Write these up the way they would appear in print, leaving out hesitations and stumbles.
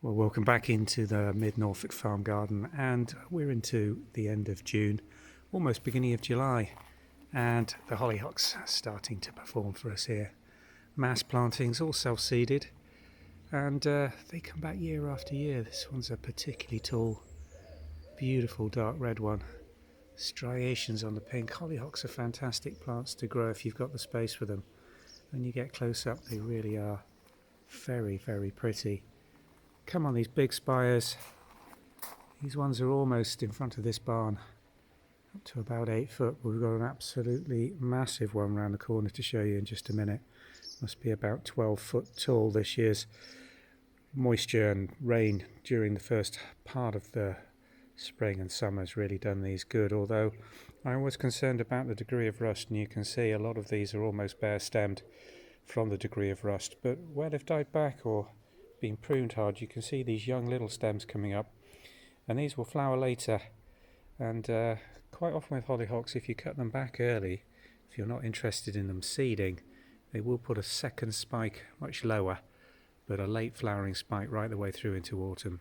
Well, welcome back into the mid-Norfolk farm garden, and we're into the end of June, almost beginning of July, and the hollyhocks are starting to perform for us here. Mass plantings, all self-seeded, and they come back year after year. This one's a particularly tall, beautiful dark red one. Striations on the pink. Hollyhocks are fantastic plants to grow if you've got the space for them. When you get close up, they really are very, very pretty. Come on, these big spires. These ones are almost in front of this barn, up to about 8 foot. We've got an absolutely massive one round the corner to show you in just a minute. Must be about 12 foot tall. This year's moisture and rain during the first part of the spring and summer has really done these good, although I was concerned about the degree of rust, and you can see a lot of these are almost bare stemmed from the degree of rust, but where they've died back or been pruned hard, you can see these young little stems coming up, and these will flower later. And quite often with hollyhocks, if you cut them back early, if you're not interested in them seeding, they will put a second spike much lower, but a late flowering spike right the way through into autumn.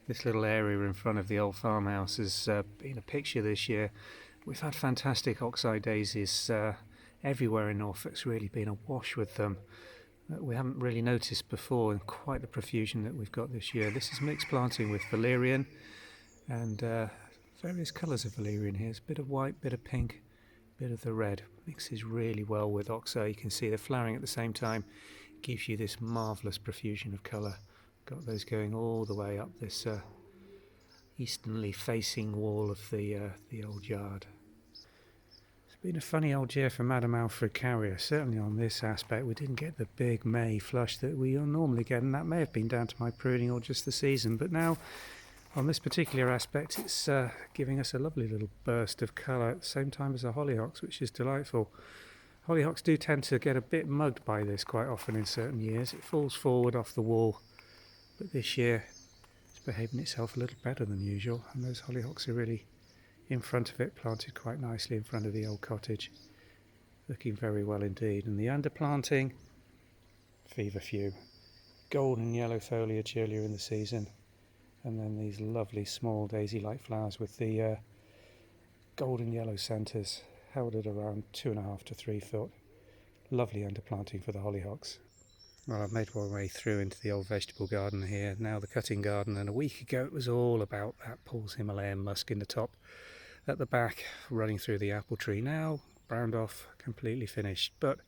This little area in front of the old farmhouse has been a picture this year. We've had fantastic oxeye daisies everywhere in Norfolk. It's really been awash with them. We haven't really noticed before in quite the profusion that we've got this year. This is mixed planting with valerian and various colours of valerian here. It's a bit of white, bit of pink, bit of the red. Mixes really well with oxeye. You can see they're flowering at the same time. Gives you this marvellous profusion of colour. Got those going all the way up this easternly facing wall of the old yard. It's been a funny old year for Madam Alfred Carrier. Certainly on this aspect we didn't get the big May flush that we normally get, and that may have been down to my pruning or just the season, but now on this particular aspect it's giving us a lovely little burst of colour at the same time as the hollyhocks, which is delightful. Hollyhocks do tend to get a bit mugged by this quite often in certain years. It falls forward off the wall, but this year it's behaving itself a little better than usual, and those hollyhocks are really in front of it, planted quite nicely in front of the old cottage, looking very well indeed. And the underplanting, few, golden yellow foliage earlier in the season, and then these lovely small daisy-like flowers with the golden yellow centres held at around 2.5 to 3 foot. Lovely underplanting for the hollyhocks. Well, I've made my way through into the old vegetable garden here, now the cutting garden, and a week ago it was all about that Paul's Himalayan musk in the top. At the back, running through the apple tree, now browned off, completely finished, but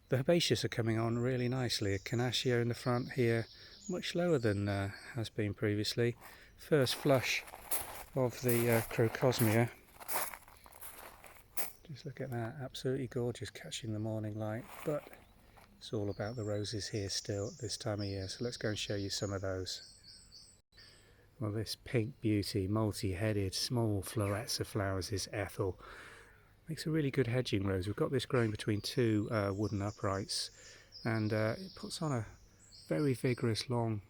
the herbaceous are coming on really nicely. A Canacea in the front here, much lower than has been previously. First flush of the Crocosmia. Just look at that, absolutely gorgeous, catching the morning light, but it's all about the roses here still at this time of year, so let's go and show you some of those. Well, this pink beauty, multi-headed, small florets of flowers is Ethel. Makes a really good hedging rose. We've got this growing between two wooden uprights, and it puts on a very vigorous long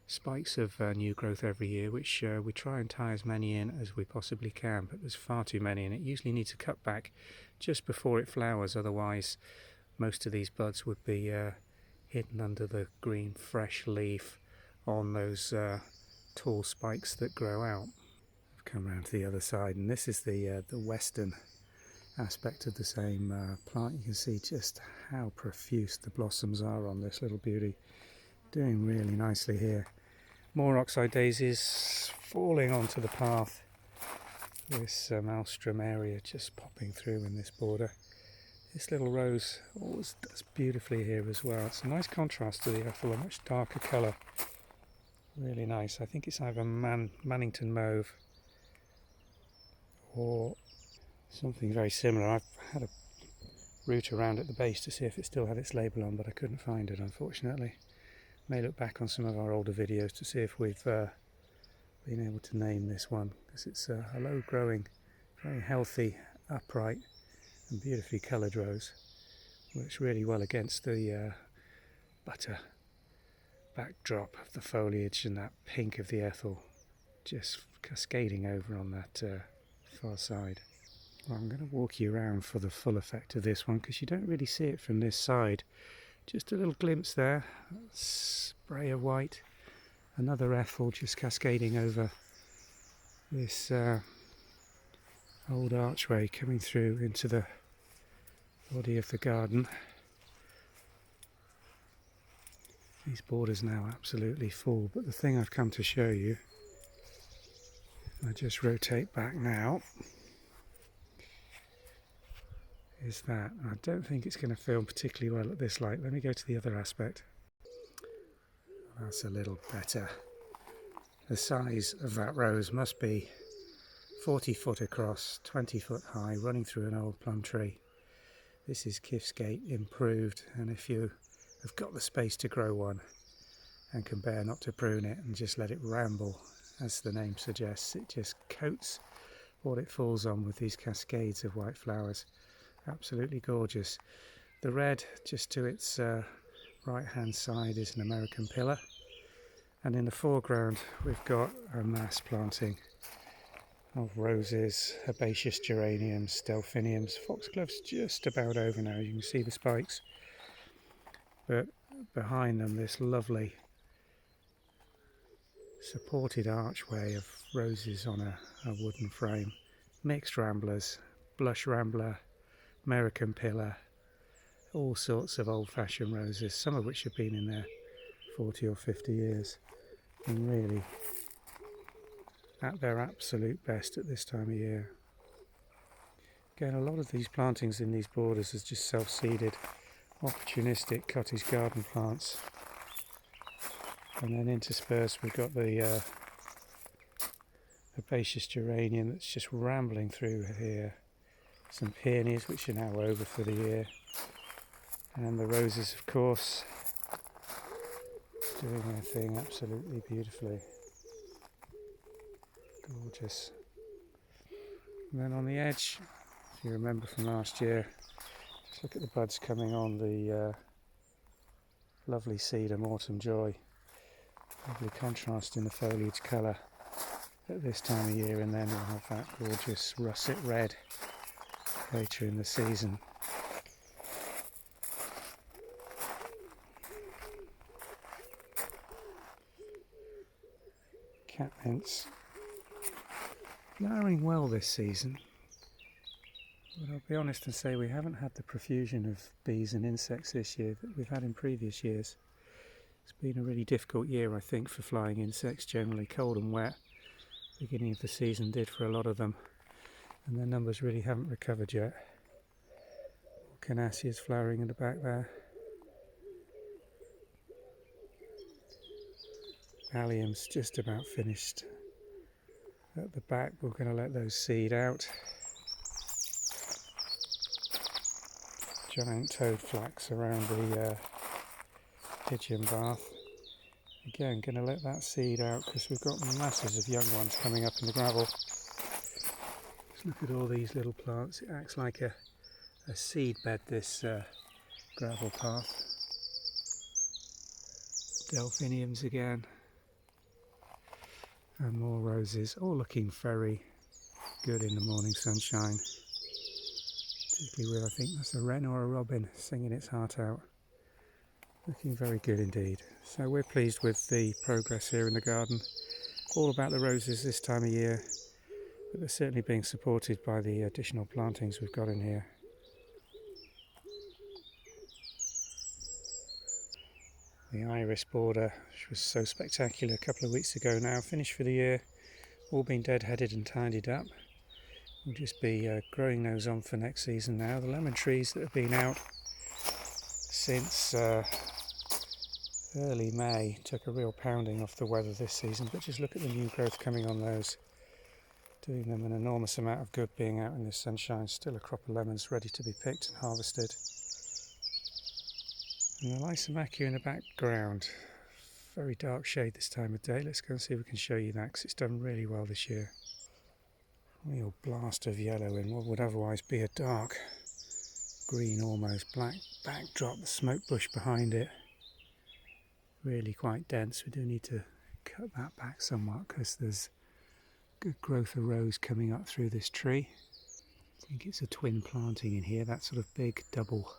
spikes of new growth every year, which we try and tie as many in as we possibly can, but there's far too many, and it usually needs a cut back just before it flowers, otherwise most of these buds would be hidden under the green fresh leaf on those tall spikes that grow out. I've come around to the other side, and this is the western aspect of the same plant. You can see just how profuse the blossoms are on this little beauty. Doing really nicely here. More oxeye daisies falling onto the path. This maelstrom area just popping through in this border. This little rose always does beautifully here as well. It's a nice contrast to the Ethel, a much darker colour. Really nice. I think it's either Mannington Mauve or something very similar. I've had a route around at the base to see if it still had its label on, but I couldn't find it, unfortunately. May look back on some of our older videos to see if we've been able to name this one, because it's a low growing, very healthy, upright and beautifully coloured rose. Works really well against the butter backdrop of the foliage and that pink of the Ethel just cascading over on that far side. Well, I'm going to walk you around for the full effect of this one, because you don't really see it from this side. Just a little glimpse there, spray of white, Another Ethel just cascading over this old archway coming through into the body of the garden. These borders now absolutely full, but the thing I've come to show you, I just rotate back now, is that I don't think it's going to film particularly well at this light. Let me go to the other aspect. That's a little better. The size of that rose must be 40 foot across, 20 foot high, running through an old plum tree. This is Kifsgate Improved, and if you have got the space to grow one and can bear not to prune it and just let it ramble, as the name suggests, it just coats what it falls on with these cascades of white flowers. Absolutely gorgeous. The red just to its right hand side is an American pillar, and in the foreground we've got a mass planting of roses, herbaceous geraniums, delphiniums. Foxglove's just about over now, you can see the spikes, but behind them this lovely supported archway of roses on a wooden frame. Mixed ramblers, blush rambler, American pillar, all sorts of old-fashioned roses, some of which have been in there 40 or 50 years, and really at their absolute best at this time of year. Again, a lot of these plantings in these borders is just self-seeded, opportunistic cottage garden plants. And then interspersed we've got the herbaceous geranium that's just rambling through here. Some peonies which are now over for the year. And the roses, of course, doing their thing absolutely beautifully. Gorgeous. And then on the edge, if you remember from last year, just look at the buds coming on the lovely cedar Autumn Joy. Lovely contrast in the foliage colour at this time of year, and then we'll have that gorgeous russet red later in the season. Catmints flowering well this season, but I'll be honest and say we haven't had the profusion of bees and insects this year that we've had in previous years. It's been a really difficult year, I think, for flying insects generally. Cold and wet, beginning of the season did for a lot of them, and their numbers really haven't recovered yet. Canassias flowering in the back there. Allium's just about finished at the back. We're going to let those seed out. Giant toad flax around the pigeon bath. Again, going to let that seed out because we've got masses of young ones coming up in the gravel. Just look at all these little plants. It acts like a seed bed, this gravel path. Delphiniums again. And more roses, all looking very good in the morning sunshine. Particularly with, I think that's a wren or a robin singing its heart out. Looking very good indeed. So we're pleased with the progress here in the garden. All about the roses this time of year, but they're certainly being supported by the additional plantings we've got in here. The iris border, which was so spectacular a couple of weeks ago now, finished for the year, all been deadheaded and tidied up. We'll just be growing those on for next season now. The lemon trees that have been out since early May took a real pounding off the weather this season, but just look at the new growth coming on those, doing them an enormous amount of good being out in this sunshine. Still a crop of lemons ready to be picked and harvested. And the Lysimachia in the background, very dark shade this time of day. Let's go and see if we can show you that, because it's done really well this year. Real blast of yellow in what would otherwise be a dark green, almost black backdrop. The smoke bush behind it, really quite dense. We do need to cut that back somewhat because there's good growth of rose coming up through this tree. I think it's a twin planting in here, that sort of big double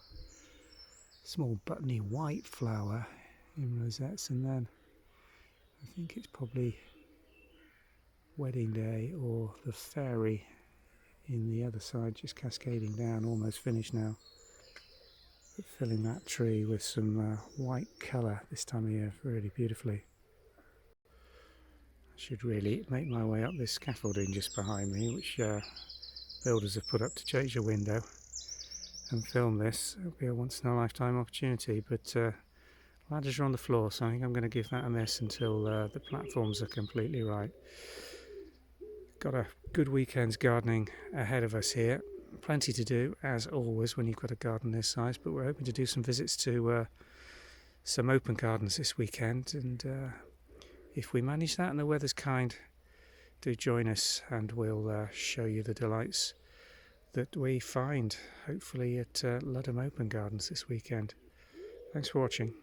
small buttony white flower in rosettes, and then I think it's probably wedding day or the fairy in the other side, just cascading down, almost finished now. But filling that tree with some white colour this time of year really beautifully. I should really make my way up this scaffolding just behind me, which builders have put up to change the window, and film this. It'll be a once in a lifetime opportunity, but ladders are on the floor, so I think I'm going to give that a miss until the platforms are completely right. Got a good weekend's gardening ahead of us here. Plenty to do, as always, when you've got a garden this size, but we're hoping to do some visits to some open gardens this weekend, and if we manage that and the weather's kind, do join us and we'll show you the delights that we find, hopefully at Ludham Open Gardens this weekend. Thanks for watching.